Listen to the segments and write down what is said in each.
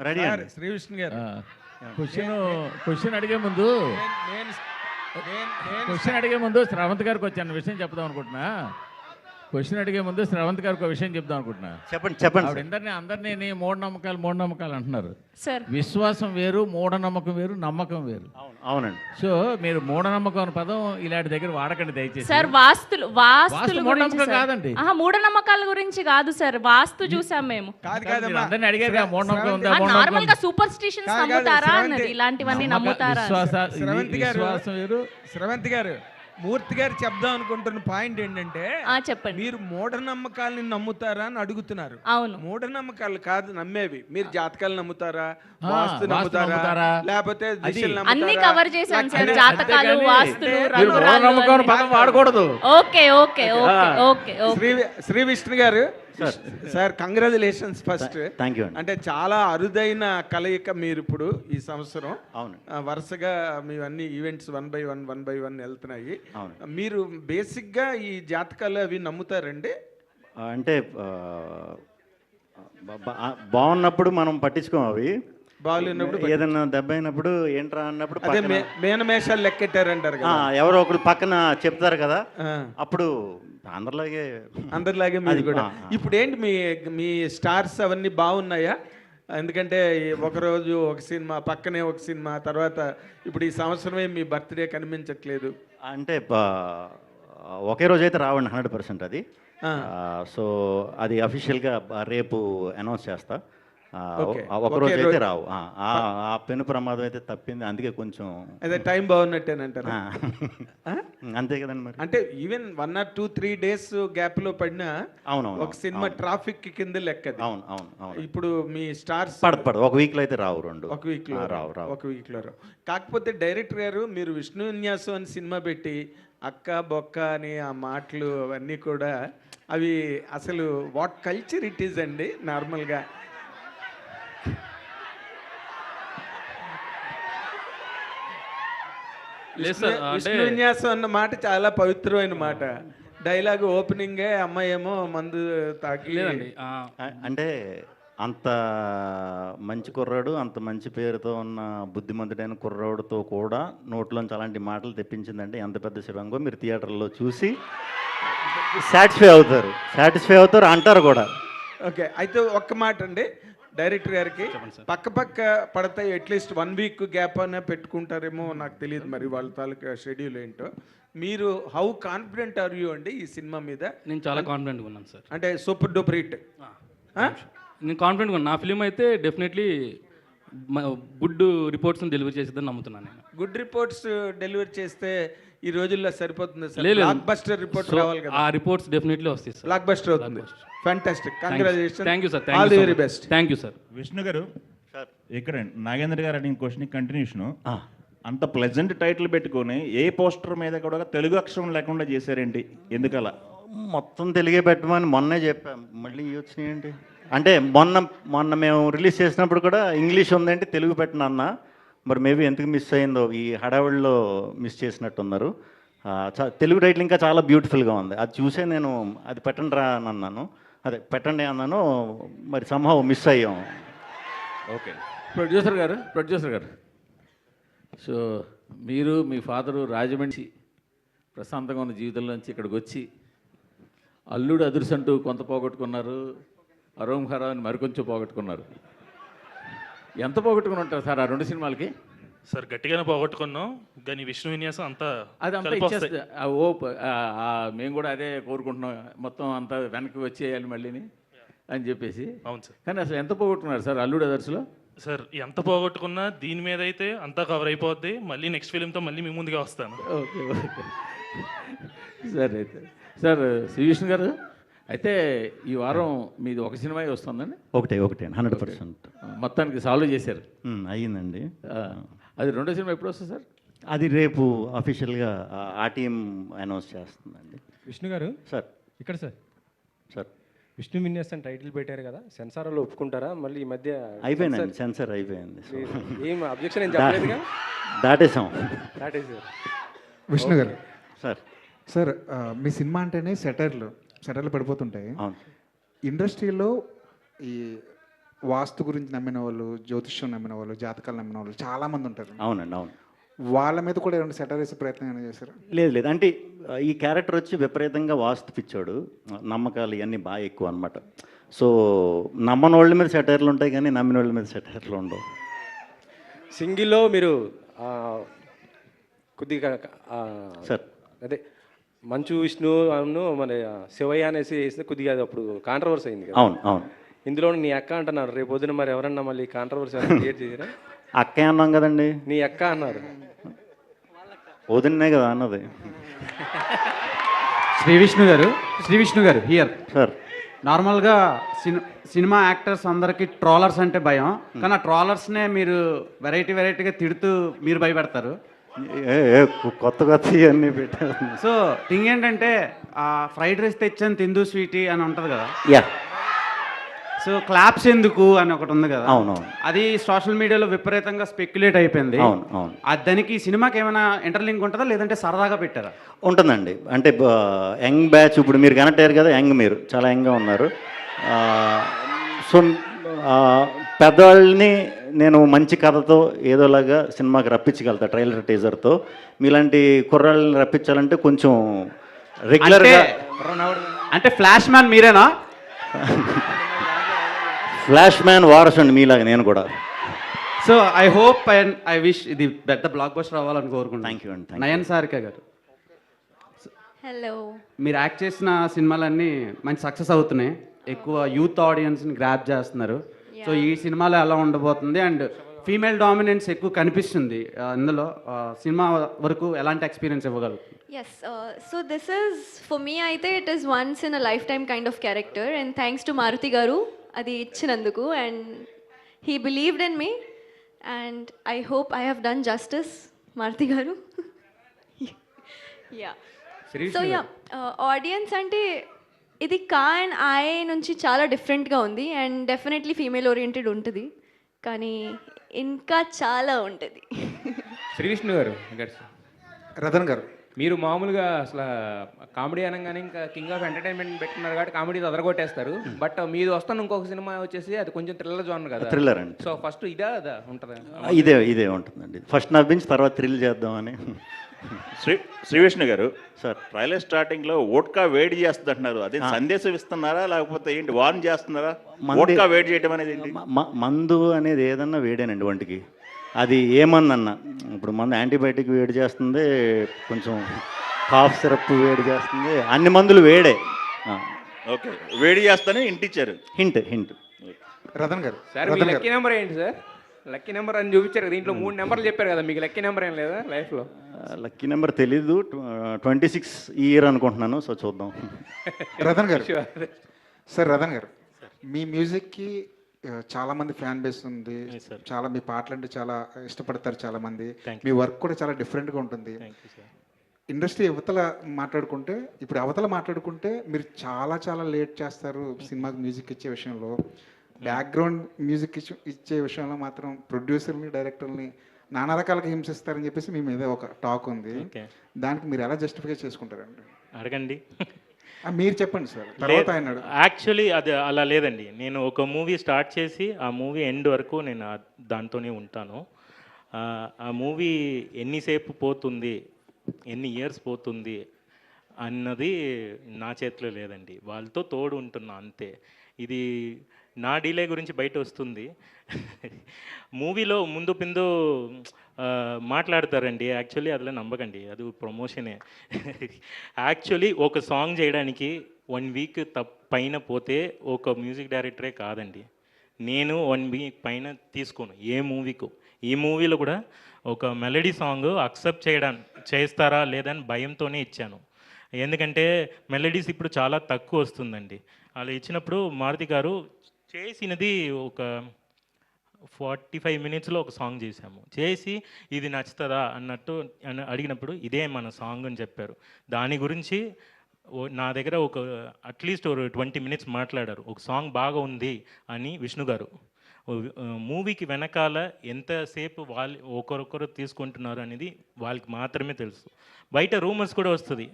Ready అండి. శ్రీ విష్ణు గారు question అడిగే ముందు నేను క్వశ్చన్ అడిగే ముందు శ్రావంత్ గారికి వచ్చాను విషయం చెప్దాం అనుకుంటున్నా. క్వశ్చన్ అడిగే ముందు శ్రావంత్ గారికి ఒక విషయం చెప్దాం అనుకుంటున్నా. చెప్పండి ఆవిడ అందరినీ మూఢనమ్మకాలు అంటున్నారు. సార్ విశ్వాసం వేరు, మూఢనమ్మకం వేరు, నమ్మకం వేరు. అవునండి. సో మీరు మూఢనమ్మకం అనే పదం ఇలాంటి దగ్గర వాడకండి దయచేసి. సార్ వాస్తులు మూఢనమ్మకం కాదండి. మూఢనమ్మకాల గురించి కాదు సార్, వాస్తు చూసాం మేము. కాదమ్మా, అందరిని అడిగారు మూఢనమ్మకం ఉందా, నార్మల్ గా సూపర్ స్టిషన్స్ నమ్ముతారా అన్నది, ఇలాంటివన్నీ నమ్ముతారా? విశ్వాసం వేరు. శ్రవంతి గారు, మూర్తి గారు చెప్దాం అనుకుంటున్న పాయింట్ ఏంటంటే, చెప్పండి. మీరు మూఢనమ్మకాలని నమ్ముతారా అని అడుగుతున్నారు. అవును, మూఢనమ్మకాలు కాదు నమ్మేవి. మీరు జాతకాలు నమ్ముతారా, వాస్తు వాస్తు నమ్ముతారా, నమ్ముతారా? లేకపోతే దిశలు అన్ని నమ్ముతారా? కవర్ చేశాను సార్, జాతకాలు, వాస్తులు, మీరు మూఢనమ్మకం పదం వాడకూడదు. Okay okay okay okay. Shri Vishnu గారు sir, congratulations first. Thank you. అంటే చాలా అరుదైన కలయిక మీరు ఇప్పుడు ఈ సంవత్సరం. అవును. వరుసగా మీ అన్ని ఈవెంట్స్ వన్ బై వన్ వెళ్తున్నాయి. అవును. మీరు బేసిక్గా ఈ జాతకాలు అవి నమ్ముతారండి? అంటే బాగున్నప్పుడు మనం పట్టించుకోం, అవి బాగున్నప్పుడు ఏదన్నా దెబ్బ అయినప్పుడు ఏంట్రా అన్నప్పుడు అదే మేనమేషాలు లెక్కెట్టారంటారు కదా, ఎవరో ఒకరు పక్కన చెప్తారు కదా, అప్పుడు అందరిలాగే మీరు కూడా. ఇప్పుడు ఏంటి మీ స్టార్స్ అవన్నీ బాగున్నాయా? ఎందుకంటే ఒకరోజు ఒక సినిమా, పక్కనే ఒక సినిమా, తర్వాత ఇప్పుడు ఈ సంవత్సరమే మీ బర్త్డే కనిపించట్లేదు. అంటే ఒకే రోజు అయితే రావండి 100%. అది సో అది అఫీషియల్గా రేపు అనౌన్స్ చేస్తా. ఒకరోజు అయితే రావు. ఆ పెను ప్రమాదం అయితే తప్పింది, అందుకే కొంచెం అదే టైం బాగున్నట్టేనంటారు. అంతే కదండి మరి. అంటే ఈవెన్ 1 or 2-3 days గ్యాప్ లో పడినా అవునవును ఒక సినిమా ట్రాఫిక్ కింద లెక్క. అవును. ఇప్పుడు మీ స్టార్స్ పడదు ఒక వీక్ లో అయితే రావు, ఒక వీక్ లో రావు. కాకపోతే డైరెక్టర్ గారు మీరు విష్ణు విన్యాసం అని సినిమా పెట్టి అక్క బొక్క అని ఆ మాటలు అవన్నీ కూడా అవి అసలు వాట్ కల్చర్ ఇట్ ఈస్ అండి. నార్మల్గా విష్ణు విన్యాసం అన్న మాట చాలా పవిత్రమైన మాట. డైలాగ్ ఓపెనింగే అమ్మాయి ఏమో మందు తాకి, అంటే అంత మంచి కుర్రాడు, అంత మంచి పేరుతో ఉన్న బుద్ధిమంతుడైన కుర్రాడుతో కూడా నోట్లోంచి అలాంటి మాటలు తెప్పించిందంటే ఎంత పెద్ద శివంగో మీరు థియేటర్లో చూసి సాటిస్ఫై అవుతారు అంటారు కూడా. ఓకే, అయితే ఒక్క మాట అండి డైరెక్టర్ గారికి, పక్క పడతాయి అట్లీస్ట్ 1 week గ్యాప్ అనే పెట్టుకుంటారేమో నాకు తెలియదు, మరి వాళ్ళ తాలూకా షెడ్యూల్ ఏంటో. మీరు హౌ కాన్ఫిడెంట్ ఆర్ యూ అండి ఈ సినిమా మీద? నేను చాలా కాన్ఫిడెంట్గా ఉన్నాను సార్. అంటే సూపర్ డూపర్ హిట్. నేను కాన్ఫిడెంట్గా ఉన్నాను. నా ఫిలిం అయితే డెఫినెట్లీ గుడ్ రిపోర్ట్స్ని డెలివరీ చేసేదని నమ్ముతున్నాను నేను. గుడ్ రిపోర్ట్స్ డెలివరీ చేస్తే ఈ రోజుల్లో సరిపోతుంది సార్. బ్లాక్ బస్టర్ రిపోర్ట్ రావాలి కదా. ఆ రిపోర్ట్స్ డెఫినెట్లీ వస్తాయి సార్. బ్లాక్ బస్టర్ అవుతుంది. Fantastic, congratulations. Thank you sir. All the very best. Thank you sir. Vishnu గారు, ఇక్కడ నాగేంద్ర గారు అడిగిన క్వశ్చన్ కంటిన్యూషన్. అంత ప్లెజెంట్ టైటిల్ పెట్టుకొని ఏ పోస్టర్ మీద కూడా తెలుగు అక్షరం లేకుండా చేశారేంటి, ఎందుకలా? మొత్తం తెలుగే పెట్టమని మొన్నే చెప్పాం, మళ్ళీ వచ్చినాయండి. అంటే మొన్న మేము రిలీజ్ చేసినప్పుడు కూడా ఇంగ్లీష్ ఉందంటే తెలుగు పెట్టిన అన్న, మరి మేబీ ఎందుకు మిస్ అయిందో ఈ హడావిడిలో మిస్ చేసినట్టున్నారు. తెలుగు టైటిల్ ఇంకా చాలా బ్యూటిఫుల్గా ఉంది. అది చూసే నేను అది పెట్టండి రా అని అన్నాను, అదే పెట్టండి అన్నాను, మరి సంహవ్ మిస్ అయ్యాం. ఓకే, ప్రొడ్యూసర్ గారు, సో మీరు మీ ఫాదరు రాజమండ్రి ప్రశాంతంగా ఉన్న జీవితంలోంచి ఇక్కడికి వచ్చి అల్లుడు అదుర్సంటూ కొంత పోగొట్టుకున్నారు, అరోంహరావుని మరికొంచెం పోగొట్టుకున్నారు. ఎంత పోగొట్టుకుని ఉంటారు సార్ ఆ 2 సినిమాలకి? సార్ గట్టిగానే పోగొట్టుకున్నాం, కానీ విష్ణు విన్యాసం అంతా అదంతా ఇచ్చేస్తే మేము కూడా అదే కోరుకుంటున్నాం, మొత్తం అంతా వెనక్కి వచ్చేయాలి మళ్ళీని అని చెప్పేసి. అవును సార్. కానీ అసలు ఎంత పోగొట్టుకున్నారు సార్ అల్లుడు అదర్స్లో? సార్ ఎంత పోగొట్టుకున్నా దీని మీద అయితే అంతా కవర్ అయిపోద్ది. మళ్ళీ నెక్స్ట్ ఫిలింతో మళ్ళీ మీ ముందుగా వస్తాను. Okay sir. అయితే సార్ శ్రీ విష్ణు గారు, అయితే ఈ వారం మీది ఒక సినిమా వస్తుందండి? ఒకటే 100% మొత్తానికి సాల్వ్ చేశారు. అయ్యిందండి. అది 2వ సినిమా ఎప్పుడు వస్తుంది సార్? అది రేపు అఫీషియల్గా ఆ టీం అనౌన్స్ చేస్తుందండి. విష్ణు గారు సార్, ఇక్కడ సార్ విష్ణు విన్యాస్ అని టైటిల్ పెట్టారు కదా, సెన్సార్లో ఒప్పుకుంటారా? మళ్ళీ ఈ మధ్య అయిపోయిందండి, సెన్సార్ అయిపోయింది. ఏం అబ్జెక్షన్ ఏం చెప్పలేదుగా? దాటేసాం. విష్ణు గారు సార్, మీ సినిమా అంటేనే సెటర్లు పడిపోతుంటాయి. ఇండస్ట్రీలో ఈ వాస్తు గురించి నమ్మిన వాళ్ళు, జ్యోతిష్యం నమ్మిన వాళ్ళు, జాతకాలు నమ్మిన వాళ్ళు చాలామంది ఉంటారు. అవునండి, అవును. వాళ్ళ మీద కూడా ఏమైనా సెటర్ వేసే ప్రయత్నం ఏమైనా చేశారు? లేదు లేదు, అంటే ఈ క్యారెక్టర్ వచ్చి విపరీతంగా వాస్తు పిచ్చాడు, నమ్మకాలు ఇవన్నీ బాగా ఎక్కువ అనమాట. సో నమ్మని వాళ్ళ మీద సెటైర్లు ఉంటాయి కానీ నమ్మిన వాళ్ళ మీద సెటైర్లు ఉండవు. సింగిల్లో మీరు కొద్దిగా సార్ అదే మంచు విష్ణు అవును మన శివయ్య అనేసి వేస్తే కొద్దిగా అది అప్పుడు కాంట్రవర్సీ అయింది కదా. అవును అవును. ఇందులో నీ అక్క అంటున్నారు, రేపు పొద్దున మరి ఎవరన్నా మళ్ళీ కాంట్రవర్సీ క్రియేట్ చేయరా? అక్కే అన్నాం కదండి, నీ అక్క అన్నారు. వదిన్నే కదా అన్నది. శ్రీ విష్ణు గారు హియర్. సార్ నార్మల్గా సినిమా యాక్టర్స్ అందరికీ ట్రోలర్స్ అంటే భయం, కానీ ఆ ట్రోలర్స్నే మీరు వెరైటీగా తిడుతూ మీరు భయపెడతారు. కొత్త ఇవన్నీ పెట్టారు. సో థింగ్ ఏంటంటే ఫ్రైడ్ రైస్ తెచ్చాను తిందు స్వీటీ అని ఉంటుంది కదా. యా. సో క్లాప్స్ ఎందుకు అని ఒకటి ఉంది కదా. అవునవును. అది సోషల్ మీడియాలో విపరీతంగా స్పెక్యులేట్ అయిపోయింది. అవును అవును. దానికి ఈ సినిమాకి ఏమైనా ఇంటర్లింక్ ఉంటుందా లేదంటే సరదాగా పెట్టారా? ఉంటుందండి. అంటే యంగ్ బ్యాచ్, ఇప్పుడు మీరు కనెక్ట్ అయ్యారు కదా, మీరు చాలా యంగ్గా ఉన్నారు. సో పెద్దవాళ్ళని నేను మంచి కథతో ఏదోలాగా సినిమాకి రప్పించగలుగుతా ట్రైలర్ టీజర్తో. మీలాంటి కుర్రాళ్ళని రప్పించాలంటే కొంచెం రెగ్యులర్గా. అంటే ఫ్లాష్ మ్యాన్ మీరేనా? ఫ్లాష్ మ్యాన్ వారసుండి మీలాగా నేను కూడా. So I hope and I wish ఇది పెద్ద బ్లాక్ బస్టర్ అవ్వాలని కోరుకుంటున్నాను. థ్యాంక్ యూ అండి. నయన్ సారిక గారు, హలో. మీరు యాక్ట్ చేసిన సినిమాలన్నీ మంచి సక్సెస్ అవుతున్నాయి, ఎక్కువ యూత్ ఆడియన్స్ని గ్రాప్ చేస్తున్నారు. సో ఈ సినిమాలో ఎలా ఉండబోతుంది అండ్ ఫీమేల్ డామినెన్స్ ఎక్కువ కనిపిస్తుంది ఇందులో, సినిమా వరకు ఎలాంటి experience ఇవ్వగలుగుతుంది? Yes, so this is, for me, I think it is once in a lifetime kind of character, and thanks to Maruti Garu, adi ichinanduku, and he believed in me, and I hope I have done justice, Maruti Garu. Yeah. So yeah, audience ante ఇది కా and I నుంచి చాలా డిఫరెంట్గా ఉంది and definitely female oriented ఉంటుంది, కానీ ఇంకా చాలా ఉంటుంది. శ్రీ విష్ణు గారు, రతన్ గారు, మీరు మామూలుగా అసలు కామెడీ అనగానే ఇంకా కింగ్ ఆఫ్ ఎంటర్టైన్మెంట్ పెట్టున్నారు కాబట్టి కామెడీ అదరగొట్టేస్తారు. బట్ మీరు వస్తాను ఇంకొక సినిమా వచ్చేసి అది కొంచెం థ్రిల్లర్ జోనర్ కదా. థ్రిల్లర్ అండి. సో ఫస్ట్ ఇదా అదా ఉంటుందా? ఇదే ఉంటుందండి. ఫస్ట్ నవ్వించి తర్వాత థ్రిల్ చేద్దామని. శ్రీ విష్ణు గారు సార్, ట్రైలర్ స్టార్టింగ్లో ఓట్కా వేడి చేస్తుంది అంటున్నారు, అదే సందేశం ఇస్తున్నారా లేకపోతే ఏంటి, వార్న్ చేస్తున్నారా? ఓట్కా వేడి చేయడం అనేది ఏంటి? మందు అనేది ఏదన్నా వేడేనండి ఒంటికి. అది ఏమన్నా ఇప్పుడు మందు యాంటీబయాటిక్ వేడి చేస్తుంది, కొంచెం కాఫ్ సిరప్ వేడి చేస్తుంది, అన్ని మందులు వేడే. ఓకే, వేడి చేస్తానే ఇంటిచ్చారు. హింట్. రతన్ గారు, సార్ మీ లక్కీ నెంబర్ ఏంటి సార్? లక్కీ నెంబర్ అని చూపించారు కదా, దీంట్లో 3 నెంబర్లు చెప్పారు కదా, మీకు లక్కీ నెంబర్ ఏం లేదా లైఫ్లో? లక్కీ నెంబర్ తెలీదు, 26 ఇయర్ అనుకుంటున్నాను. సో చూద్దాం. రతన్ గారు, రతన్ గారు, మీ మ్యూజిక్కి చాలామంది ఫ్యాన్ బేస్ ఉంది, చాలా మీ పాటలు అంటే చాలా ఇష్టపడతారు చాలామంది, మీ వర్క్ కూడా చాలా డిఫరెంట్గా ఉంటుంది. ఇండస్ట్రీ అవతల మాట్లాడుకుంటే మీరు చాలా లేట్ చేస్తారు సినిమాకి మ్యూజిక్ ఇచ్చే విషయంలో. బ్యాక్గ్రౌండ్ మ్యూజిక్ ఇచ్చే విషయంలో మాత్రం ప్రొడ్యూసర్ని, డైరెక్టర్ని నానా రకాలుగా హింసిస్తారని చెప్పేసి మీ మీద ఒక టాక్ ఉంది. దానికి మీరు ఎలా జస్టిఫై చేసుకుంటారండి? అడగండి. మీరు చెప్పండి సార్, తర్వాత ఆయన. యాక్చువల్లీ అది అలా లేదండి. నేను ఒక మూవీ స్టార్ట్ చేసి ఆ మూవీ ఎండ్ వరకు నేను దాంతోనే ఉంటాను. ఆ మూవీ ఎన్నిసేపు పోతుంది, ఎన్ని ఇయర్స్ పోతుంది అన్నది నా చేతిలో లేదండి, వాళ్ళతో తోడు ఉంటున్నా అంతే. ఇది నా డీలే గురించి బయట వస్తుంది. మూవీలో ముందు పిందు మాట్లాడతారండి, యాక్చువల్లీ అదిలో నమ్మకండి, అది ప్రమోషనే. యాక్చువల్లీ ఒక సాంగ్ చేయడానికి 1 వీక్ పైన పోతే ఒక మ్యూజిక్ డైరెక్టరే కాదండి, నేను 1 వీక్ పైన తీసుకోను ఏ మూవీకు. ఈ మూవీలో కూడా ఒక మెలడీ సాంగ్ అక్సెప్ట్ చేస్తారా లేదని భయంతోనే ఇచ్చాను. ఎందుకంటే మెలడీస్ ఇప్పుడు చాలా తక్కువ వస్తుందండి. అలా ఇచ్చినప్పుడు మారుతి గారు చేసినది ఒక 45 మినిట్స్లో ఒక సాంగ్ చేశాము. చేసి ఇది నచ్చుతుందా అన్నట్టు అడిగినప్పుడు ఇదే మన సాంగ్ అని చెప్పారు. దాని గురించి నా దగ్గర ఒక అట్లీస్ట్ ఒక 20 మినిట్స్ మాట్లాడారు. ఒక సాంగ్ బాగా ఉంది అని విష్ణు గారు. మూవీకి వెనకాల ఎంతసేపు వాళ్ళు ఒకరొకరు తీసుకుంటున్నారు అనేది వాళ్ళకి మాత్రమే తెలుసు. బయట రూమర్స్ కూడా వస్తుంది,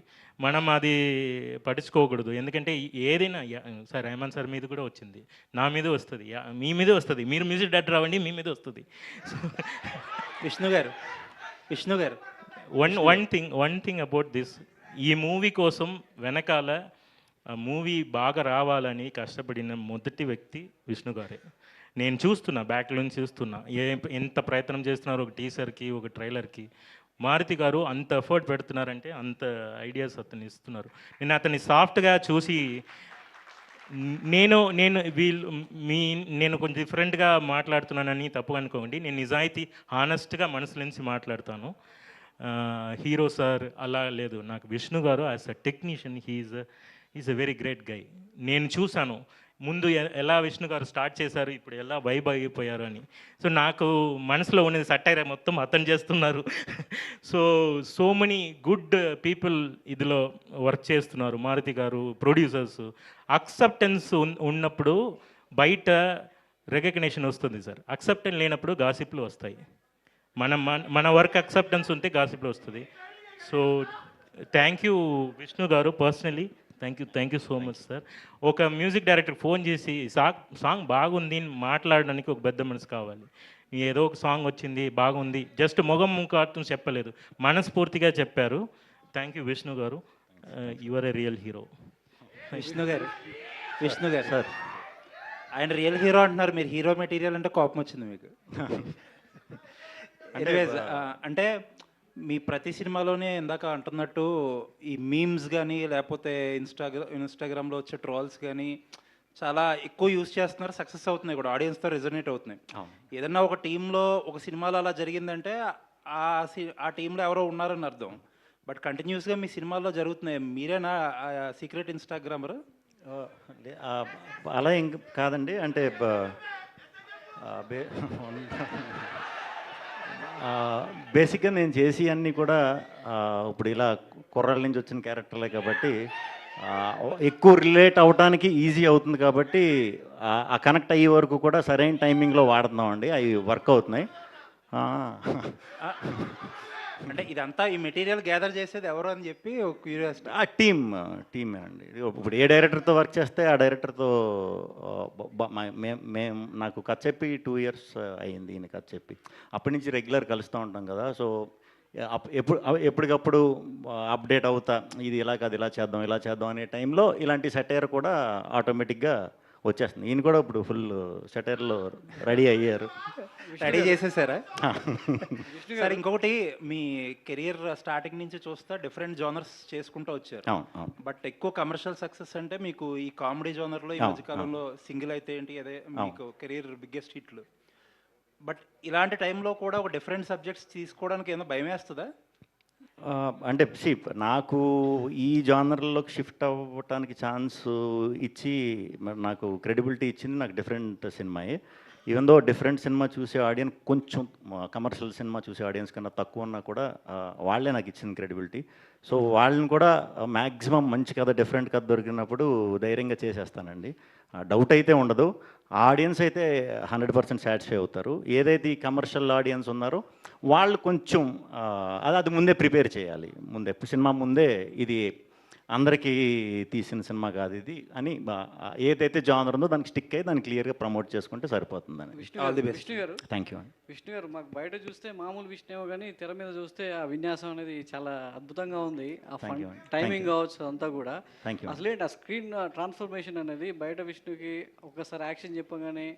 మనం అది పట్టించుకోకూడదు. ఎందుకంటే ఏదైనా సార్ రెహమాన్ సార్ మీద కూడా వచ్చింది, నా మీద వస్తుంది, మీ మీద వస్తుంది. మీరు మ్యూజిక్ డైరెక్టర్ అవ్వండి, మీ మీద వస్తుంది. విష్ణు గారు వన్ థింగ్ అబౌట్ దిస్, ఈ మూవీ కోసం వెనకాల మూవీ బాగా రావాలని కష్టపడిన మొదటి వ్యక్తి విష్ణు గారే. నేను చూస్తున్నా, బ్యాక్లో నుంచి చూస్తున్నా ఎంత ప్రయత్నం చేస్తున్నారు ఒక టీజర్కి, ఒక ట్రైలర్కి. మారుతి గారు అంత ఎఫర్ట్ పెడుతున్నారంటే అంత ఐడియాస్ అతను ఇస్తున్నారు. నేను అతన్ని సాఫ్ట్గా చూసి నేను కొంచెం డిఫరెంట్గా మాట్లాడుతున్నానని తప్పు అనుకోండి. నేను నిజాయితీ హానెస్ట్గా మనసు నుంచి మాట్లాడతాను. హీరో సార్ అలా లేదు, నాకు విష్ణు గారు as a technician is a very great guy. నేను చూశాను ముందు ఎలా విష్ణు గారు స్టార్ట్ చేశారు, ఇప్పుడు ఎలా వైబ్ అయిపోయారు అని. సో నాకు మనసులో ఉన్నది సటైర్ మొత్తం అతను చేస్తున్నారు. సో మెనీ గుడ్ పీపుల్ ఇదిలో వర్క్ చేస్తున్నారు. మారుతి గారు, ప్రొడ్యూసర్స్. అక్సెప్టెన్స్ ఉన్నప్పుడు బయట రికగ్నిషన్ వస్తుంది సార్, అక్సెప్టెన్స్ లేనప్పుడు గాసిప్లు వస్తాయి. మన వర్క్ అక్సెప్టెన్స్ ఉంటే గాసిప్లు వస్తుంది. సో థ్యాంక్ యూ విష్ణు గారు, personally thank you so much sir. ఒక మ్యూజిక్ డైరెక్టర్ ఫోన్ చేసి సాంగ్ బాగుంది అని మాట్లాడడానికి ఒక పెద్ద మనసు కావాలి. ఏదో ఒక సాంగ్ వచ్చింది బాగుంది, జస్ట్ మొగం ముఖార్థం చెప్పలేదు, మనస్ఫూర్తిగా చెప్పారు. థ్యాంక్ యూ విష్ణు గారు, your a real hero. Vishnu గారు సార్, ఆయన రియల్ హీరో అంటున్నారు, మీరు హీరో మెటీరియల్ అంటే కోపం వచ్చింది మీకు. అంటే మీ ప్రతి సినిమాలోనే ఇందాక అంటున్నట్టు ఈ మీమ్స్ కానీ లేకపోతే ఇన్స్టాగ్రామ్లో వచ్చే ట్రోల్స్ కానీ చాలా ఎక్కువ యూజ్ చేస్తున్నారు, సక్సెస్ అవుతున్నాయి కూడా, ఆడియన్స్తో రెజొనేట్ అవుతున్నాయి. ఏదన్నా ఒక టీంలో ఒక సినిమాలో అలా జరిగిందంటే ఆ టీంలో ఎవరో ఉన్నారని అర్థం. బట్ కంటిన్యూస్గా మీ సినిమాల్లో జరుగుతున్నాయి. మీరేనా సీక్రెట్ ఇన్స్టాగ్రామర్? అలా ఇంక కాదండి. అంటే బేసిక్గా నేను చేసి అన్నీ కూడా ఇప్పుడు ఇలా కుర్రాళ్ళ నుంచి వచ్చిన క్యారెక్టర్లే కాబట్టి ఎక్కువ రిలేట్ అవడానికి ఈజీ అవుతుంది. కాబట్టి ఆ కనెక్ట్ అయ్యే వరకు కూడా సరైన టైమింగ్లో వాడుతున్నామండి, అవి వర్క్ అవుతున్నాయి. అంటే ఇదంతా ఈ మెటీరియల్ గ్యాదర్ చేసేది ఎవరు అని చెప్పి ఒక క్యూరియాసిటీ. టీమే అండి. ఇప్పుడు ఏ డైరెక్టర్తో వర్క్ చేస్తే ఆ డైరెక్టర్తో మేము నాకు కథ చెప్పి 2 years అయ్యింది ఈయన కథ చెప్పి. అప్పటి నుంచి రెగ్యులర్ కలుస్తూ ఉంటాం కదా. సో ఎప్పటికప్పుడు అప్డేట్ అవుతా, ఇది ఇలా కాదు ఇలా చేద్దాం అనే టైంలో ఇలాంటి సెటైర్ కూడా ఆటోమేటిక్గా వచ్చేస్తుంది. ఈయన కూడా ఇప్పుడు ఫుల్ సెటైర్లో రెడీ అయ్యారు. రెడీ చేసేసారా? సార్ ఇంకొకటి, మీ కెరియర్ స్టార్టింగ్ నుంచి చూస్తే డిఫరెంట్ జోనర్స్ చేసుకుంటూ వచ్చారు. బట్ ఎక్కువ కమర్షియల్ సక్సెస్ అంటే మీకు ఈ కామెడీ జోనర్లో ఈ మధ్యకాలంలో సింగిల్ అయితే ఏంటి, అదే మీకు కెరియర్ బిగ్గెస్ట్ హిట్లు. బట్ ఇలాంటి టైంలో కూడా ఒక డిఫరెంట్ సబ్జెక్ట్స్ తీసుకోవడానికి ఏమైనా భయం వేస్తుందా? అంటే నాకు ఈ జానర్లోకి షిఫ్ట్ అవ్వటానికి ఛాన్స్ ఇచ్చి నాకు క్రెడిబిలిటీ ఇచ్చింది నాకు డిఫరెంట్ సినిమాయే. ఈవెన్ దో డిఫరెంట్ సినిమా చూసే ఆడియన్స్ కొంచెం కమర్షియల్ సినిమా చూసే ఆడియన్స్ కన్నా తక్కువ ఉన్నా కూడా వాళ్ళే నాకు ఇచ్చింది క్రెడిబిలిటీ. సో వాళ్ళని కూడా మ్యాక్సిమం మంచి కథ, డిఫరెంట్ కథ దొరికినప్పుడు ధైర్యంగా చేసేస్తానండి. డౌట్ అయితే ఉండదు. ఆడియన్స్ అయితే 100% సాటిస్ఫై అవుతారు. ఏదైతే ఈ కమర్షియల్ ఆడియన్స్ ఉన్నారో వాళ్ళు కొంచెం అది ముందే ప్రిపేర్ చేయాలి. సినిమా ముందే ఇది అందరికీ తీసిన సినిమా కాదు ఇది అని ఏదైతే జానర్ ఉందో దానికి స్టిక్ అయ్యి దాన్ని క్లియర్గా ప్రమోట్ చేసుకుంటే సరిపోతుందని. All the best. విష్ణు గారు థ్యాంక్ యూ అండి. విష్ణు గారు, మాకు బయట చూస్తే మామూలు విష్ణు కానీ తెర మీద చూస్తే ఆ విన్యాసం అనేది చాలా అద్భుతంగా ఉంది. ఆ టైమింగ్ కావచ్చు అంతా కూడా. అసలేంటి ఆ స్క్రీన్ ట్రాన్స్ఫర్మేషన్ అనేది బయట విష్ణుకి ఒకసారి యాక్షన్ చెప్పగానే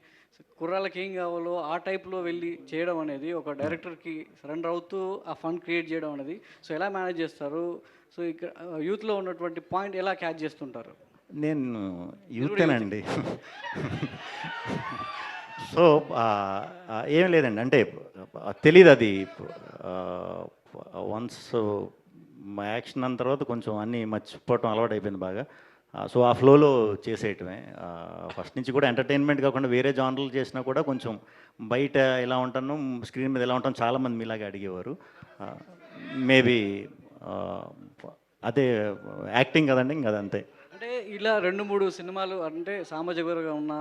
కుర్రాళ్ళకి ఏం కావాలో ఆ టైప్లో వెళ్ళి చేయడం అనేది ఒక డైరెక్టర్కి సరెండర్ అవుతూ ఆ ఫన్ క్రియేట్ చేయడం అనేది సో ఎలా మేనేజ్ చేస్తారు? సో ఇక్కడ యూత్లో ఉన్నటువంటి పాయింట్ ఎలా క్యాచ్ చేస్తుంటారు? నేను యూతేనండి. సో ఏం లేదండి, అంటే తెలీదు అది. వన్స్ మా యాక్షన్ అన్న తర్వాత కొంచెం అన్నీ మర్చిపోవటం అలవాటు అయిపోయింది బాగా. సో ఆ ఫ్లోలో చేసేయటమే. ఫస్ట్ నుంచి కూడా ఎంటర్టైన్మెంట్ కాకుండా వేరే జానర్లు చేసినా కూడా కొంచెం బయట ఎలా ఉంటాను, స్క్రీన్ మీద ఎలా ఉంటాను చాలామంది మీలాగా అడిగేవారు. మేబీ అదే యాక్టింగ్ కదండి, ఇంకా అదంతే. అంటే ఇలా 2-3 సినిమాలు అంటే సామాజికంగా ఉన్న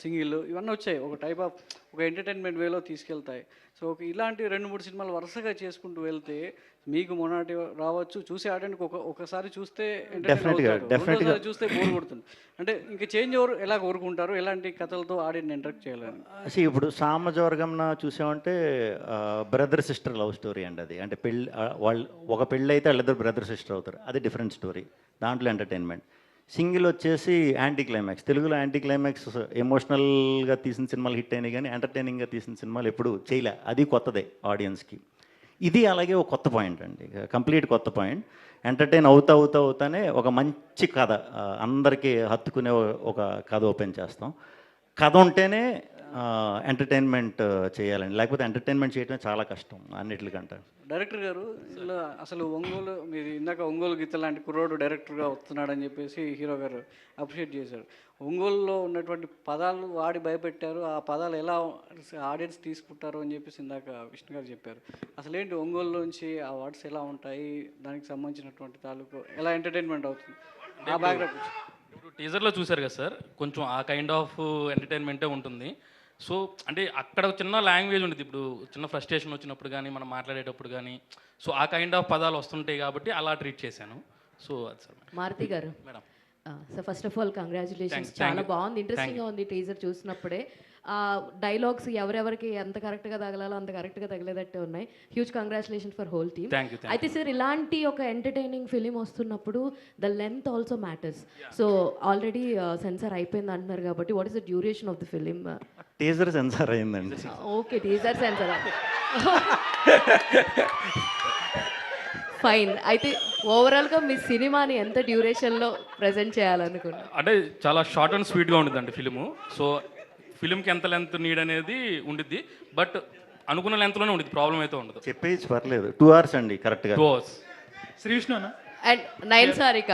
సింగిల్ ఇవన్నీ వచ్చాయి. ఒక టైప్ ఆఫ్ ఒక ఎంటర్టైన్మెంట్ వేలో తీసుకెళ్తాయి. సో ఇలాంటి 2-3 సినిమాలు వరుసగా చేసుకుంటూ వెళ్తే మీకు మొన్నటి రావచ్చు, చూసే ఆడియన్స్‌కి ఒకసారి చూస్తే ఎంటర్‌టైన్ అవుతారు. రెండోసారి చూస్తే బోర్ కొడుతుంది. అంటే ఇంక చేంజ్ ఓవర్ ఎలా కోరుకుంటారు? ఎలాంటి కథలతో ఆడియన్‌ని ఇంటరాక్ట్ చేయాలని? ఇప్పుడు సామజవర్గంన చూసామంటే బ్రదర్ సిస్టర్ లవ్ స్టోరీ అండి అది. అంటే వాళ్ళు ఒక పెళ్ళి అయితే వాళ్ళిద్దరు బ్రదర్ సిస్టర్ అవుతారు, అది డిఫరెంట్ స్టోరీ, దాంట్లో ఎంటర్టైన్మెంట్. సింగిల్ వచ్చేసి యాంటీ క్లైమాక్స్. తెలుగులో యాంటీ క్లైమాక్స్ ఎమోషనల్గా తీసిన సినిమాలు హిట్ అయినాయి, కానీ ఎంటర్టైనింగ్గా తీసిన సినిమాలు ఎప్పుడు చేయలే. అది కొత్తదే ఆడియన్స్కి. ఇది అలాగే ఒక కొత్త పాయింట్ అండి, కంప్లీట్ కొత్త పాయింట్. ఎంటర్టైన్ అవుతానే ఒక మంచి కథ, అందరికీ హత్తుకునే ఒక కథ ఓపెన్ చేస్తాం. కథ ఉంటేనే ఎంటర్టైన్మెంట్ చేయాలండి, లేకపోతే ఎంటర్టైన్మెంట్ చేయడం చాలా కష్టం అన్నిటికంటే. డైరెక్టర్ గారు ఇలా అసలు ఒంగోలు, మీరు ఇందాక ఒంగోలు గీత లాంటి కుర్రోడు డైరెక్టర్గా వస్తున్నాడని చెప్పేసి హీరో గారు అప్రిషియేట్ చేశారు. ఒంగోలులో ఉన్నటువంటి పదాలు వాడి భయపెట్టారు, ఆ పదాలు ఎలా ఆడియన్స్ తీసుకుంటారు అని చెప్పేసి ఇందాక విష్ణు గారు చెప్పారు. అసలు ఏంటి ఒంగోలులోంచి ఆ వర్డ్స్ ఎలా ఉంటాయి, దానికి సంబంధించినటువంటి తాలూకు ఎలా ఎంటర్టైన్మెంట్ అవుతుంది, ఆ బ్యాక్గ్రౌండ్? ఇప్పుడు టీజర్లో చూశారు కదా సార్, కొంచెం ఆ కైండ్ ఆఫ్ ఎంటర్టైన్మెంటే ఉంటుంది. సో అంటే అక్కడ చిన్న లాంగ్వేజ్ ఉంటుంది, ఇప్పుడు చిన్న ఫ్రస్ట్రేషన్ వచ్చినప్పుడు కానీ మనం మాట్లాడేటప్పుడు కానీ, సో ఆ కైండ్ ఆఫ్ పదాలు వస్తుంటాయి కాబట్టి అలా ట్రీట్ చేశాను. సో అది సార్. మారుతి గారు madam, so first of all congratulations, Thank చాలా you. బాగుంది, ఇంట్రెస్టింగ్గా ఉంది టీజర్ చూసినప్పుడే. డైలాగ్స్ ఎవరెవరికి ఎంత కరెక్ట్గా తగలాలో అంత కరెక్ట్గా తగిలేదట్టే ఉన్నాయి. Huge congratulations for whole team. Thank you. అయితే సార్, ఇలాంటి ఒక ఎంటర్టైనింగ్ ఫిలిం వస్తున్నప్పుడు the length also matters. So already censor అయిపోయింది అంటున్నారు కాబట్టి, what is the duration of the film? Teaser censor అయిందండి. Okay, teaser censor. ఫైన్. అయితే ఓవరాల్గా మీ సినిమాని ఎంత డ్యూరేషన్లో ప్రజెంట్ చేయాలనుకుంటున్నారు? అంటే చాలా షార్ట్ అండ్ స్వీట్గా ఉంటుందండి ఫిలిము. సో ఫిలింకి ఎంత లెంత్ నీడ్ అనేది ఉండిద్ది, బట్ అనుకున్న లెంత్లోనే ఉండిద్ది, ప్రాబ్లం అయితే ఉండదు. చెప్పేసి పర్లేదు, 2 hours అండి కరెక్ట్గా. 2 hours. శ్రీ విష్ణు అన్న అండ్ నైన్ సారిక.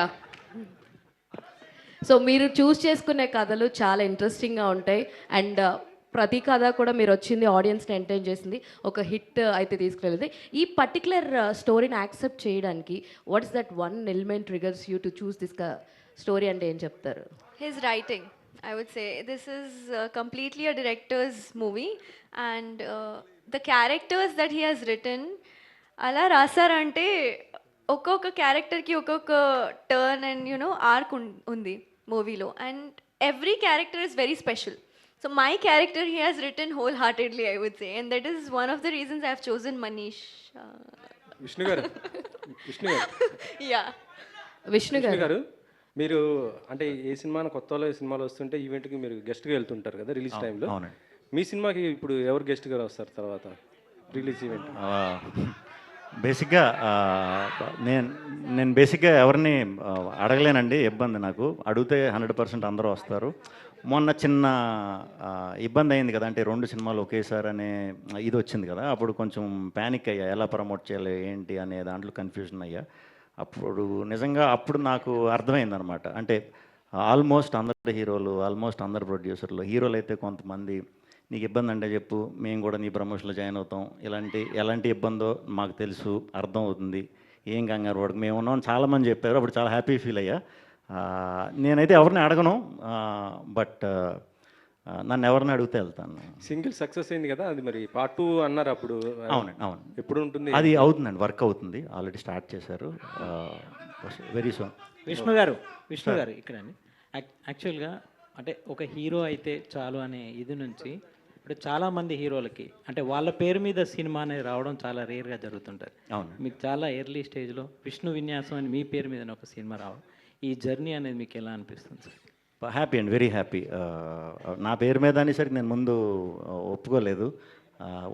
సో మీరు చూస్ చేసుకునే కథలు చాలా ఇంట్రెస్టింగ్గా ఉంటాయి, అండ్ ప్రతి కథ కూడా మీరు వచ్చింది ఆడియన్స్ని ఎంటర్టైన్ చేసింది, ఒక హిట్ అయితే తీసుకెళ్ళింది. ఈ పర్టికులర్ స్టోరీని యాక్సెప్ట్ చేయడానికి what is that one element triggers you to choose this story అంటే ఏం చెప్తారు? His writing, I would say. This is completely a director's movie, and the characters that he has written, అలా రాసారంటే ఒక్కొక్క క్యారెక్టర్కి ఒక్కొక్క turn and arc ఉంది మూవీలో, and every character is very special. So my character he has written wholeheartedly, I would say, and that is one of the reasons I have chosen Manish. Vishnu గారు Yeah. Vishnu గారు, మీరు అంటే ఏ కొత్తలో ఈ సినిమాలు వస్తుంటే ఈవెంట్కి మీరు గెస్ట్గా వెళ్తుంటారు కదా రిలీజ్ టైంలో. మీ సినిమాకి ఇప్పుడు ఎవరు గెస్ట్గా వస్తారు తర్వాత రిలీజ్ ఈవెంట్? బేసిక్గా నేను బేసిక్గా ఎవరిని అడగలేనండి, ఇబ్బంది నాకు. అడిగితే 100% అందరూ వస్తారు. మొన్న చిన్న ఇబ్బంది అయింది కదా, అంటే 2 సినిమాలు ఒకేసారి అనే ఇది వచ్చింది కదా, అప్పుడు కొంచెం ప్యానిక్ అయ్యా, ఎలా ప్రమోట్ చేయాలి ఏంటి అనే దాంట్లో కన్ఫ్యూజన్ అయ్యా. అప్పుడు నిజంగా అప్పుడు నాకు అర్థమైందనమాట, అంటే ఆల్మోస్ట్ అందరు హీరోలు, ఆల్మోస్ట్ అందరు ప్రొడ్యూసర్లు, హీరోలు అయితే కొంతమంది నీకు ఇబ్బంది అంటే చెప్పు, మేము కూడా నీ ప్రమోషన్లో జాయిన్ అవుతాం, ఎలాంటి ఇబ్బందో మాకు తెలుసు, అర్థం అవుతుంది, ఏం కంగారు పడకు, మేము ఉన్నాం చాలామంది చెప్పారు. అప్పుడు చాలా హ్యాపీ ఫీల్ అయ్యా. నేనైతే ఎవరిని అడగను, బట్ నన్ను ఎవరిని అడిగితే వెళ్తాను. సింగిల్ సక్సెస్ అయింది కదా, అది మరి పార్ట్ 2 అన్నారు అప్పుడు. అవునండి, అవును. ఎప్పుడు ఉంటుంది? అది అవుతుందండి, వర్క్ అవుతుంది, ఆల్రెడీ స్టార్ట్ చేశారు, వెరీ సూన్. విష్ణు గారు ఇక్కడ యాక్చువల్గా అంటే ఒక హీరో అయితే చాలు అనే ఇది నుంచి ఇప్పుడు చాలామంది హీరోలకి అంటే వాళ్ళ పేరు మీద సినిమా అనేది రావడం చాలా రేర్గా జరుగుతుంటుంది. అవును. మీకు చాలా ఎర్లీ స్టేజ్లో విష్ణు విన్యాసం అని మీ పేరు మీద ఒక సినిమా రావడం, ఈ జర్నీ అనేది మీకు ఎలా అనిపిస్తుంది సార్? హ్యాపీ అండి, వెరీ హ్యాపీ. నా పేరు మీద అనేసరికి నేను ముందు ఒప్పుకోలేదు,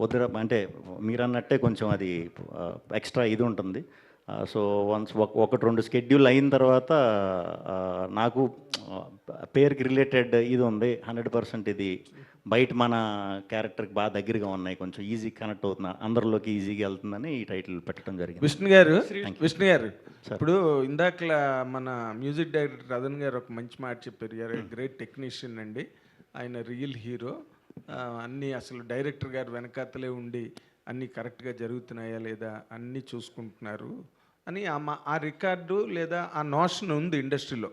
వద్దు అంటే మీరు అన్నట్టే కొంచెం అది ఎక్స్ట్రా ఇది ఉంటుంది. సో వన్స్ 1-2 స్కెడ్యూల్ అయిన తర్వాత నాకు పేరుకి రిలేటెడ్ ఇది ఉంది, 100% ఇది బయట మన క్యారెక్టర్కి బాగా దగ్గరగా ఉన్నాయి, కొంచెం ఈజీ కనెక్ట్ అవుతున్నా, అందరిలోకి ఈజీగా వెళ్తుందని ఈ టైటిల్ పెట్టడం జరిగింది. విష్ణు గారు ఇప్పుడు ఇందాక మన మ్యూజిక్ డైరెక్టర్ రతన్ గారు ఒక మంచి మాట చెప్పారు, గ్రేట్ టెక్నీషియన్ అండి, ఆయన రియల్ హీరో, అన్నీ అసలు డైరెక్టర్ గారు వెనకాతలే ఉండి అన్నీ కరెక్ట్గా జరుగుతున్నాయా లేదా అన్నీ చూసుకుంటున్నారు అని ఆ రికార్డు లేదా ఆ నోషన్ ఉంది ఇండస్ట్రీలో.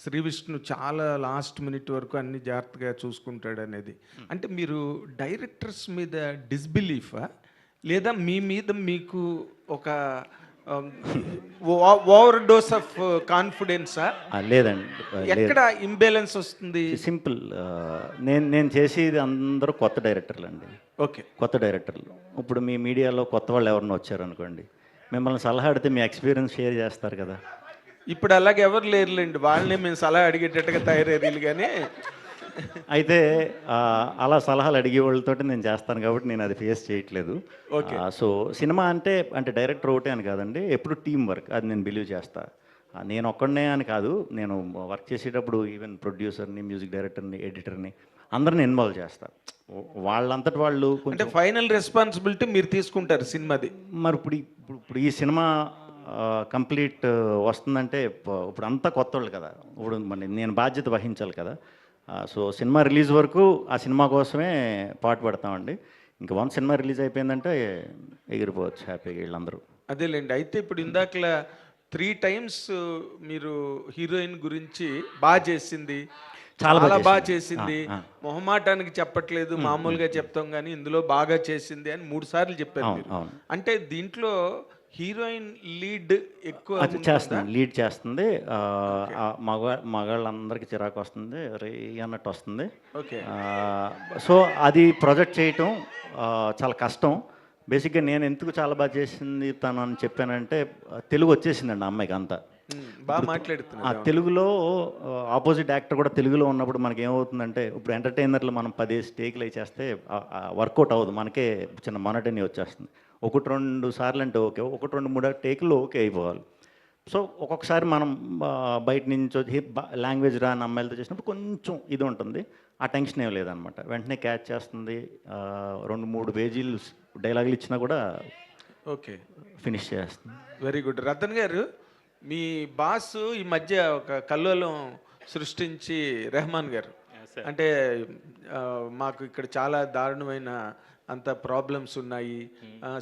శ్రీ విష్ణు చాలా లాస్ట్ మినిట్ వరకు అన్ని జాగ్రత్తగా చూసుకుంటాడు అనేది. అంటే మీరు డైరెక్టర్స్ మీద డిస్బిలీఫా లేదా మీ మీద మీకు ఒక ఓవర్ డోస్ ఆఫ్ కాన్ఫిడెన్సా? లేదండి, ఎక్కడ ఇంబ్యాలెన్స్ వస్తుంది? సింపుల్. నేను చేసేది అందరూ కొత్త డైరెక్టర్లు అండి. ఓకే, కొత్త డైరెక్టర్లు. ఇప్పుడు మీ మీడియాలో కొత్త వాళ్ళు ఎవరన్నా వచ్చారనుకోండి, మిమ్మల్ని సలహా అడిగితే మీ ఎక్స్పీరియన్స్ షేర్ చేస్తారు కదా. ఇప్పుడు అలాగే ఎవరు లేరులేండి, వాళ్ళని మేము సలహా అడిగేటట్టుగా తయారయ్యారు. కానీ అయితే అలా సలహాలు అడిగే వాళ్ళతో నేను చేస్తాను కాబట్టి నేను అది ఫేస్ చేయట్లేదు. సో సినిమా అంటే డైరెక్టర్ ఒకటే అని కాదండి, ఎప్పుడు టీం వర్క్, అది నేను బిలీవ్ చేస్తా. నేను ఒక్కడనే అని కాదు, నేను వర్క్ చేసేటప్పుడు ఈవెన్ ప్రొడ్యూసర్ని, మ్యూజిక్ డైరెక్టర్ని, ఎడిటర్ని అందరిని ఇన్వాల్వ్ చేస్తా. వాళ్ళంతటి వాళ్ళు అంటే ఫైనల్ రెస్పాన్సిబిలిటీ మీరు తీసుకుంటారు సినిమాది. మరి ఇప్పుడు ఈ సినిమా కంప్లీట్ వస్తుందంటే ఇప్పుడు అంతా కొత్త వాళ్ళు కదా, ఇప్పుడు మరి నేను బాధ్యత వహించాలి కదా. సో సినిమా రిలీజ్ వరకు ఆ సినిమా కోసమే పాటు పడతామండి. ఇంకా వన్ సినిమా రిలీజ్ అయిపోయిందంటే ఎగిరిపోవచ్చు హ్యాపీగా వీళ్ళందరూ. అదేలేండి. అయితే ఇప్పుడు ఇందాకలా 3 times మీరు హీరోయిన్ గురించి బాగా చేసింది, చాలా బాగా చేసింది, మొహమాటానికి చెప్పట్లేదు, మామూలుగా చెప్తాం కానీ ఇందులో బాగా చేసింది అని 3 సార్లు చెప్పారు మీరు. అంటే దీంట్లో హీరోయిన్ లీడ్ ఎక్కువ చేస్తుంది, లీడ్ చేస్తుంది. మగాళ్ళందరికీ చిరాకు వస్తుంది, రే అన్నట్టు వస్తుంది. సో అది ప్రొజెక్ట్ చేయటం చాలా కష్టం. బేసిక్గా నేను ఎందుకు చాలా బాగా చేసింది తను అని చెప్పానంటే, తెలుగు వచ్చేసిందండి ఆ అమ్మాయికి అంతా బాగా మాట్లాడుతున్నా. తెలుగులో ఆపోజిట్ యాక్టర్ కూడా తెలుగులో ఉన్నప్పుడు మనకి ఏమవుతుందంటే, ఇప్పుడు ఎంటర్టైనర్లు మనం 10 టేకులు చేస్తే వర్కౌట్ అవ్వదు, మనకే చిన్న మొనటనీ వచ్చేస్తుంది. 1-2 సార్లు అంటే ఓకే, 1-2-3 టేకులు ఓకే అయిపోవాలి. సో ఒక్కొక్కసారి మనం బయట నుంచి లాంగ్వేజ్ రాని అమ్మాయిలతో చేసినప్పుడు కొంచెం ఇది ఉంటుంది, ఆ టెన్షన్ ఏం లేదనమాట. వెంటనే క్యాచ్ చేస్తుంది, 2-3 పేజీలు డైలాగులు ఇచ్చినా కూడా ఓకే ఫినిష్ చేస్తుంది. Very good. రతన్ గారు, మీ బాస్ ఈ మధ్య ఒక కల్లోలం సృష్టించి, రెహమాన్ గారు, అంటే మాకు ఇక్కడ చాలా దారుణమైన అంత ప్రాబ్లమ్స్ ఉన్నాయి,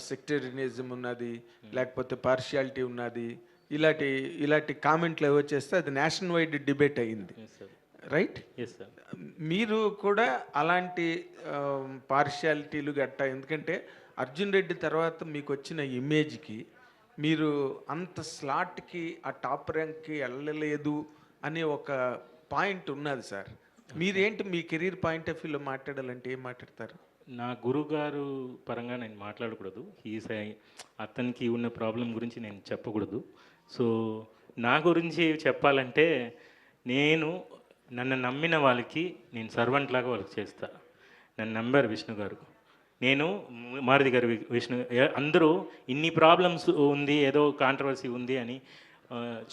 సెక్టేరియనిజం ఉన్నది, లేకపోతే పార్షియాలిటీ ఉన్నది, ఇలాంటి కామెంట్లు ఏవో చేస్తే అది నేషనల్ వైడ్ డిబేట్ అయ్యింది, రైట్? మీరు కూడా అలాంటి పార్షియాలిటీలు గట్టా, ఎందుకంటే అర్జున్ రెడ్డి తర్వాత మీకు వచ్చిన ఇమేజ్కి మీరు అంత స్లాట్కి, ఆ టాప్ ర్యాంక్కి వెళ్ళలేదు అనే ఒక పాయింట్ ఉన్నది సార్. మీరేంటి మీ కెరీర్ పాయింట్ ఆఫ్ వ్యూలో మాట్లాడాలంటే ఏం మాట్లాడతారు? నా గురుగారు పరంగా నేను మాట్లాడకూడదు, అతనికి ఉన్న ప్రాబ్లం గురించి నేను చెప్పకూడదు. సో నా గురించి చెప్పాలంటే, నన్ను నమ్మిన వాళ్ళకి నేను సర్వెంట్ లాగా వర్క్ చేస్తా. నన్ను నమ్మారు విష్ణు గారు, నేను మారుతి గారు, విష్ణు, అందరూ ఇన్ని ప్రాబ్లమ్స్ ఉంది, ఏదో కాంట్రవర్సీ ఉంది అని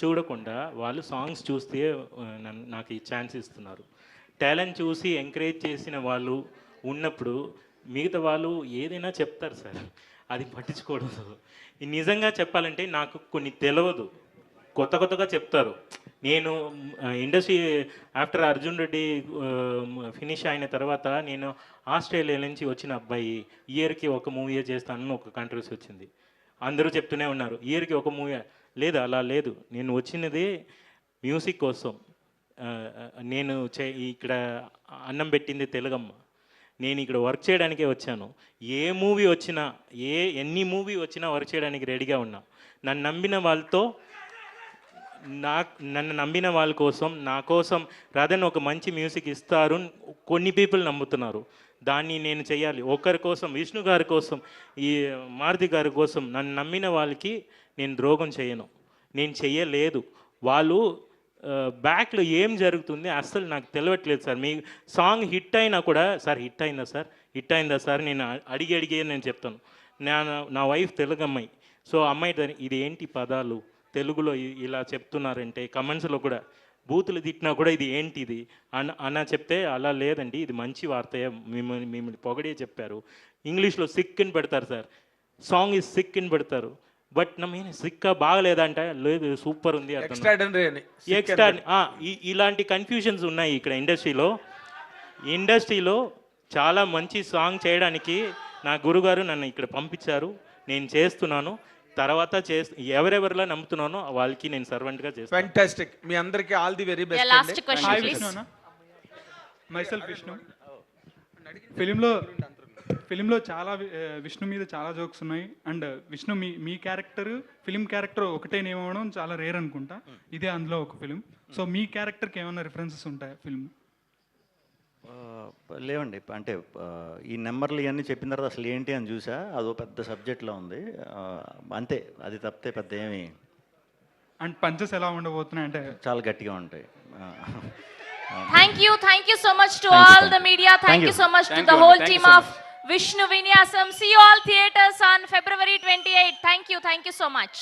చూడకుండా వాళ్ళు సాంగ్స్ చూస్తే నాకు ఈ ఛాన్స్ ఇస్తున్నారు. టాలెంట్ చూసి ఎంకరేజ్ చేసిన వాళ్ళు ఉన్నప్పుడు మిగతా వాళ్ళు ఏదైనా చెప్తారు సార్, అది పట్టించుకోవడం. నిజంగా చెప్పాలంటే నాకు కొన్ని తెలియదు, కొత్తగా చెప్తారు. నేను industry after Arjun Reddy finish అయిన తర్వాత నేను ఆస్ట్రేలియా నుంచి వచ్చిన అబ్బాయి, ఇయర్కి ఒక మూవీ చేస్తానని ఒక కాంట్రవర్సీ వచ్చింది. అందరూ చెప్తూనే ఉన్నారు ఇయర్కి ఒక మూవీ. లేదు, అలా లేదు. నేను వచ్చినది మ్యూజిక్ కోసం. నేను ఇక్కడ అన్నం పెట్టింది తెలుగమ్మ. నేను ఇక్కడ వర్క్ చేయడానికే వచ్చాను. ఏ మూవీ వచ్చినా, ఎన్ని మూవీ వచ్చినా వర్క్ చేయడానికి రెడీగా ఉన్నా. నన్ను నమ్మిన వాళ్ళ కోసం, నా కోసం రదన్ ఒక మంచి మ్యూజిక్ ఇస్తారు, కొన్ని పీపుల్ నమ్ముతున్నారు. దాన్ని నేను చేయాలి. ఒకరి కోసం, విష్ణు గారి కోసం, ఈ మారుతి గారి కోసం, నన్ను నమ్మిన వాళ్ళకి నేను ద్రోహం చేయను, నేను చెయ్యలేదు. వాళ్ళు బ్యాక్లో ఏం జరుగుతుంది అస్సలు నాకు తెలియట్లేదు సార్. మీ సాంగ్ హిట్ అయినా కూడా, సార్ హిట్ అయిందా సార్ నేను అడిగి నేను చెప్తాను. నా వైఫ్ తెలుగు అమ్మాయి. సో అమ్మాయి ఇది ఏంటి పదాలు తెలుగులో ఇలా చెప్తున్నారంటే, కమెంట్స్లో కూడా బూతులు తిట్టినా కూడా ఇది ఏంటిది అన్న చెప్తే, అలా లేదండి, ఇది మంచి వార్తయే, మిమ్మల్ని పొగడే చెప్పారు. ఇంగ్లీష్లో సిక్ అని పెడతారు సార్, సాంగ్ ఈజ్ సిక్ అని పెడతారు. బట్ నేను సిక్కా బాగలేదంట, లేదు సూపర్ ఉంది, ఎక్స్ట్రా. ఇలాంటి కన్ఫ్యూజన్స్ ఉన్నాయి ఇక్కడ ఇండస్ట్రీలో. చాలా మంచి సాంగ్ చేయడానికి నా గురుగారు నన్ను ఇక్కడ పంపించారు, నేను చేస్తున్నాను. తర్వాత ఎవరెవరిలా నమ్ముతున్నానో వాళ్ళకి నేను సర్వెంట్గా చేస్తాను. ఫ్యాంటాస్టిక్. మీ అందరికీ all the very best. Last question please. Myself Vishnu. ఫిలింలో చాలా విష్ణు మీద చాలా జోక్స్ ఉన్నాయి. అండ్ విష్ణు మీ క్యారెక్టర్ ఫిలిం క్యారెక్టర్ ఒకటే నేమ్ అవ్వడం చాలా రేర్ అనుకుంటా. ఇదే అందులో ఒక ఫిలిం. సో మీ క్యారెక్టర్కి ఏమైనా రిఫరెన్సెస్ ఉంటాయా ఫిల్మ్? లేవండి. అంటే ఈ నెంబర్లు ఇవన్నీ చెప్పిన తర్వాత అసలు ఏంటి అని చూసా, అదో పెద్ద సబ్జెక్ట్లో ఉంది అంతే. అది తప్పితే పెద్ద ఏమి. అండ్ పంచెస్ ఎలా ఉండబోతున్నాయి అంటే చాలా గట్టిగా ఉంటాయి. Thank you so much to all the media. Thank you so much to the whole team of Vishnu Vinyasam. See you all theaters on February 28. Thank you so much.